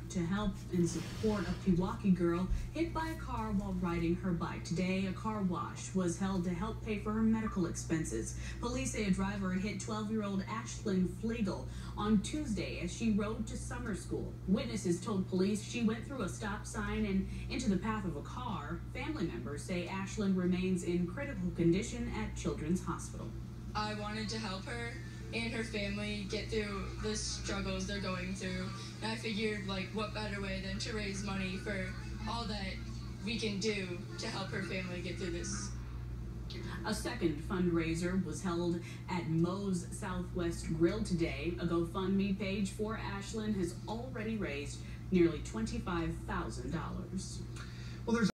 to help and support a Pewaukee girl hit by a car while riding her bike. Today, a car wash was held to help pay for her medical expenses. Police say a driver hit 12-year-old Ashlyn on Tuesday as she rode to summer school. Witnesses told police she went through a stop sign and into the path of a car. Family members say Ashlyn remains in critical condition at Children's Hospital. I wanted to help her and her family get through the struggles they're going through. And I figured, what better way than to raise money for all that we can do to help her family get through this. A second fundraiser was held at Moe's Southwest Grill today. A GoFundMe page for Ashlyn has already raised nearly $25,000. Well, there's